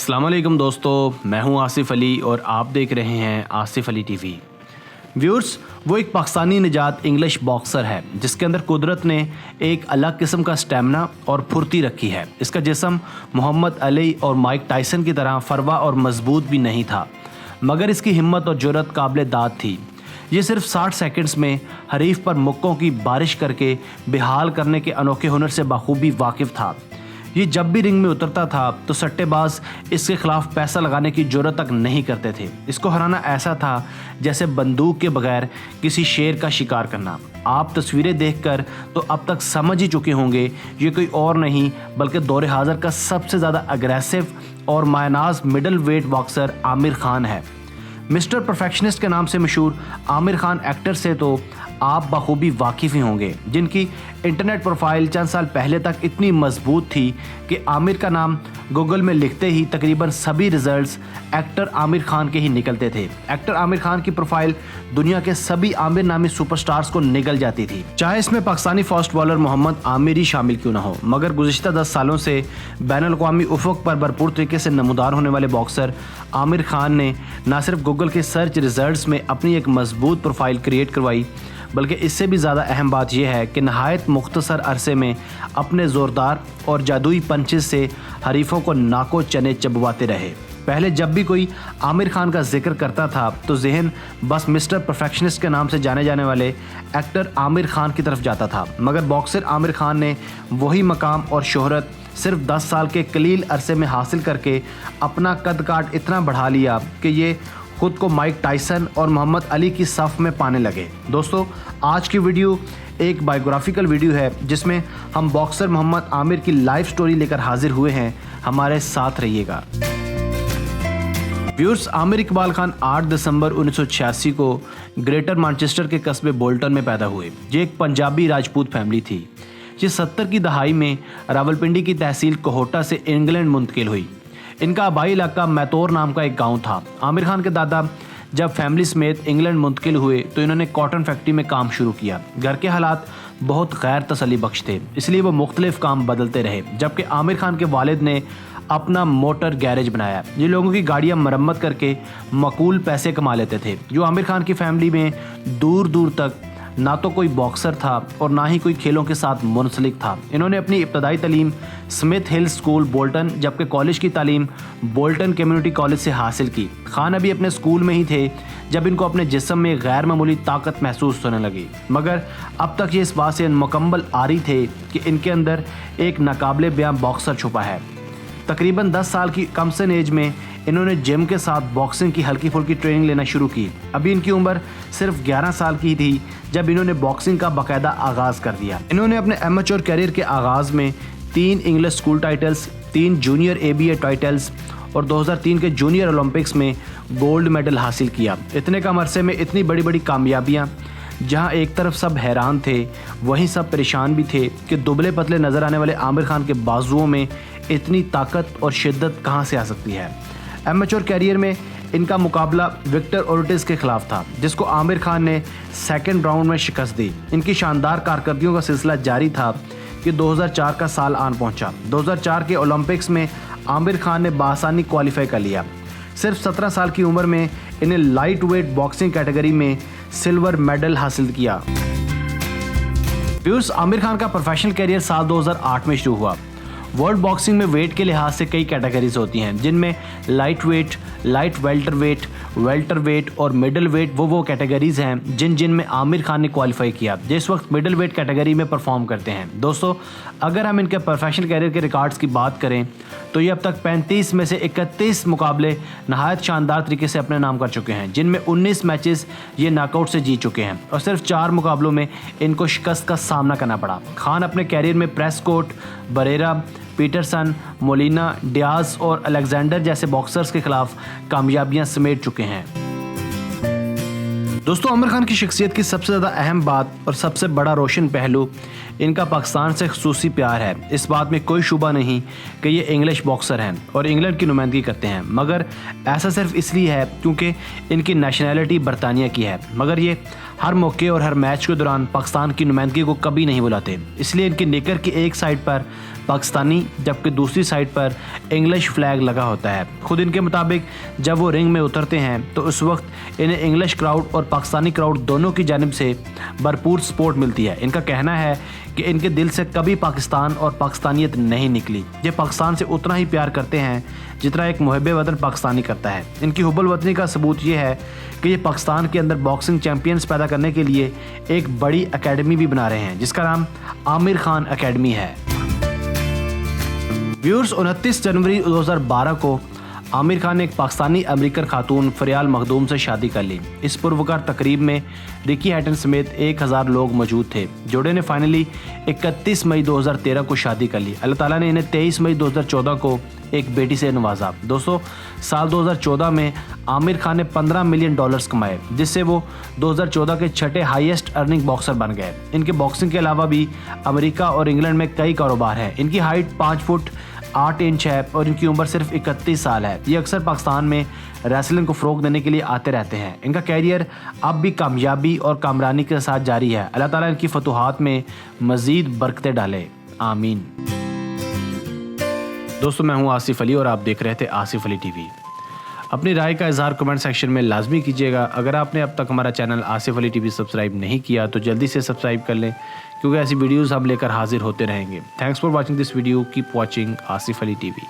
अस्सलाम वालेकुम दोस्तों, मैं हूं आसिफ अली और आप देख रहे हैं आसिफ अली टीवी। व्यूअर्स, वो एक पाकिस्तानी निजात इंग्लिश बॉक्सर है जिसके अंदर कुदरत ने एक अलग किस्म का स्टेमिना और फुर्ती रखी है। इसका जिस्म मोहम्मद अली और माइक टायसन की तरह फरवा और मजबूत भी नहीं था, मगर इसकी हिम्मत और जुर्रत काबिल दाद थी। ये सिर्फ 60 सेकंड्स में हरीफ पर मुक्कों की बारिश करके बेहाल करने के अनोखे हुनर से बखूबी वाकिफ़ था। ये जब भी रिंग में उतरता था तो सट्टेबाज इसके खिलाफ पैसा लगाने की जुर्रत तक नहीं करते थे। इसको हराना ऐसा था जैसे बंदूक के बगैर किसी शेर का शिकार करना। आप तस्वीरें देखकर तो अब तक समझ ही चुके होंगे ये कोई और नहीं बल्कि दौर हाज़िर का सबसे ज़्यादा अग्रेसिव और मायनाज middleweight boxer Aamir Khan है। मिस्टर परफेक्शनिस्ट के नाम से मशहूर आमिर खान एक्टर से तो आप बखूबी वाकिफ़ ही होंगे, जिनकी इंटरनेट प्रोफाइल चंद साल पहले तक इतनी मजबूत थी कि आमिर का नाम गूगल में लिखते ही तकरीबन सभी रिजल्ट्स एक्टर आमिर खान के ही निकलते थे। एक्टर आमिर खान की प्रोफाइल दुनिया के सभी आमिर नामी सुपरस्टार्स को निकल जाती थी, चाहे इसमें पाकिस्तानी फास्ट बॉलर मोहम्मद आमिर ही शामिल क्यों ना हो। मगर गुज़िश्ता 10 सालों से बैनुल-अक़वामी उफ़ुक़ पर भरपूर तरीके से नमूदार होने वाले बॉक्सर आमिर खान ने न सिर्फ गूगल के सर्च रिजल्ट्स में अपनी एक मजबूत प्रोफाइल क्रिएट करवाई, बल्कि इससे भी ज़्यादा अहम बात यह है कि नहायत मुख्तसर अरसे में अपने ज़ोरदार और जादुई पंचेस से हरीफों को नाको चने चबवाते रहे। पहले जब भी कोई आमिर खान का जिक्र करता था तो जहन बस मिस्टर परफेक्शनिस्ट के नाम से जाने जाने वाले एक्टर आमिर खान की तरफ जाता था, मगर बॉक्सर आमिर खान ने वही मकाम और शोहरत सिर्फ 10 साल के कलील अरसे में हासिल करके अपना कद काट इतना बढ़ा लिया कि ये खुद को माइक टायसन और मोहम्मद अली की सफ़ में पाने लगे। दोस्तों, आज की वीडियो एक बायोग्राफिकल वीडियो है जिसमें हम बॉक्सर मोहम्मद आमिर की लाइफ स्टोरी लेकर हाजिर हुए हैं। हमारे साथ रहिएगा। व्यूअर्स, आमिर इकबाल खान 8 दिसंबर 1986 को ग्रेटर मैनचेस्टर के कस्बे बोल्टन में पैदा हुए। ये एक पंजाबी राजपूत फैमिली थी। ये 70 की दहाई में रावलपिंडी की तहसील कोहोटा से इंग्लैंड मुंतकिल हुई। इनका आबाई इलाका मैतौर नाम का एक गांव था। आमिर खान के दादा जब फैमिली समेत इंग्लैंड मुंतकिल हुए तो इन्होंने कॉटन फैक्ट्री में काम शुरू किया। घर के हालात बहुत गैर तसल्ली बख्श थे, इसलिए वो मुख्तलिफ काम बदलते रहे। जबकि आमिर खान के वालिद ने अपना मोटर गैरेज बनाया। ये लोगों की गाड़ियां मरम्मत करके मकूल पैसे कमा लेते थे। जो आमिर खान की फैमिली में दूर दूर तक ना तो कोई बॉक्सर था और ना ही कोई खेलों के साथ मुंसलिक था। इन्होंने अपनी इब्तदाई तालीम स्मिथ हिल स्कूल बोल्टन जबकि कॉलेज की तालीम बोल्टन कम्युनिटी कॉलेज से हासिल की। खान अभी अपने स्कूल में ही थे जब इनको अपने जिस्म में गैर मामूली ताकत महसूस होने लगी, मगर अब तक ये इस बात से मुकम्मल आरी थे कि इनके अंदर एक नाकाबिले बयां बॉक्सर छुपा है। तकरीबन 10 साल की कम से एज में इन्होंने जिम के साथ बॉक्सिंग की हल्की फुल्की ट्रेनिंग लेना शुरू की। अभी इनकी उम्र सिर्फ 11 साल की थी जब इन्होंने बॉक्सिंग का बाकायदा आगाज़ कर दिया। इन्होंने अपने एमेच्योर करियर के आगाज़ में 3 English school titles, 3 junior ABA titles और 2003 के जूनियर ओलंपिक्स में गोल्ड मेडल हासिल किया। इतने कम अरसे में इतनी बड़ी बड़ी कामयाबियाँ, जहां एक तरफ सब हैरान थे वहीं सब परेशान भी थे कि दुबले पतले नज़र आने वाले आमिर खान के बाजुओं में इतनी ताकत और शिद्दत कहां से आ सकती है। एमेच्योर कैरियर में इनका मुकाबला विक्टर ओर्टिज के खिलाफ था, जिसको आमिर खान ने सेकंड राउंड में शिकस्त दी। इनकी शानदार कारकर्दगियों का सिलसिला जारी था कि 2004 का साल आन पहुंचा। 2004 के ओलंपिक्स में आमिर खान ने बआसानी क्वालिफाई कर लिया। सिर्फ 17 साल की उम्र में इन्हें लाइट वेट बॉक्सिंग कैटेगरी में सिल्वर मेडल हासिल किया। व्यूअर्स, आमिर खान का प्रोफेशनल करियर साल 2008 में शुरू हुआ। वर्ल्ड बॉक्सिंग में वेट के लिहाज से कई कैटेगरीज होती हैं, जिनमें lightweight, light welterweight और मिडल वेट वो कैटेगरीज हैं जिन में आमिर खान ने क्वालिफाई किया, जिस वक्त मिडल वेट कैटेगरी में परफॉर्म करते हैं। दोस्तों, अगर हम इनके प्रोफेशनल कैरियर के रिकॉर्ड्स की बात करें तो ये अब तक 35 में से 31 मुकाबले नहायत शानदार तरीके से अपने नाम कर चुके हैं, जिनमें 19 मैचेस ये नॉकआउट से जीत चुके हैं और सिर्फ 4 मुकाबलों में इनको शिकस्त का सामना करना पड़ा। खान अपने कैरियर में Prescott, Barrera, Peterson, Molina, Diaz और अलेक्जेंडर जैसे बॉक्सर्स के खिलाफ कामयाबियां समेट चुके हैं। दोस्तों, आमिर खान की शख्सियत की सबसे ज़्यादा अहम बात और सबसे बड़ा रोशन पहलू इनका पाकिस्तान से खुसूसी प्यार है। इस बात में कोई शुबा नहीं कि ये इंग्लिश बॉक्सर हैं और इंग्लैंड की नुमाइंदगी करते हैं, मगर ऐसा सिर्फ इसलिए है क्योंकि इनकी नेशनैलिटी बरतानिया की है। मगर ये हर मौके और हर मैच के दौरान पाकिस्तान की नुमाइंदगी को कभी नहीं बुलाते, इसलिए इनकी निकर की एक साइड पर पाकिस्तानी, जबकि दूसरी साइड पर इंग्लिश फ्लैग लगा होता है। खुद इनके मुताबिक जब वो रिंग में उतरते हैं तो उस वक्त इन्हें इंग्लिश क्राउड और पाकिस्तानी क्राउड दोनों की जानिब से भरपूर सपोर्ट मिलती है। इनका कहना है कि इनके दिल से कभी पाकिस्तान और पाकिस्तानियत नहीं निकली। ये पाकिस्तान से उतना ही प्यार करते हैं जितना एक मुहब्बे वतन पाकिस्तानी करता है। इनकी हुब्बुल वतनी का सबूत ये है कि ये पाकिस्तान के अंदर बॉक्सिंग चैंपियंस पैदा करने के लिए एक बड़ी एकेडमी भी बना रहे हैं जिसका नाम आमिर खान एकेडमी है। व्यूअर्स, 29 जनवरी 2012 को आमिर खान ने एक पाकिस्तानी अमेरिकन खातून फरियाल मखदूम से शादी कर ली। इस पुरवकार तकरीब में रिकी हैटन समेत 1000 लोग मौजूद थे। जोड़े ने फाइनली 31 मई 2013 को शादी कर ली। अल्लाह ताला ने इन्हें 23 मई 2014 को एक बेटी से नवाजा। दोस्तों, साल 2014 में आमिर खान ने $15 मिलियन कमाए, जिससे वो 2014 के छठे हाईएस्ट अर्निंग बॉक्सर बन गए। इनके बॉक्सिंग के अलावा भी अमेरिका और इंग्लैंड में कई कारोबार हैं। इनकी हाइट 5 फुट 8 इंच है और इनकी उम्र सिर्फ 31 साल है। ये अक्सर पाकिस्तान में रेसलिंग को फ़रोग देने के लिए आते रहते हैं। इनका कैरियर अब भी कामयाबी और कामरानी के साथ जारी है। अल्लाह ताला इनकी फतूहात में मज़ीद बरकतें डाले, आमीन। दोस्तों, मैं हूं आसिफ अली और आप देख रहे थे आसिफ अली टीवी। अपनी राय का इजहार कमेंट सेक्शन में लाजमी कीजिएगा। अगर आपने अब तक हमारा channel Asif Ali TV subscribe नहीं किया तो जल्दी से सब्सक्राइब कर लें, क्योंकि ऐसी वीडियोस हम लेकर हाजिर होते रहेंगे। Thanks for watching this video. Keep watching Asif Ali TV.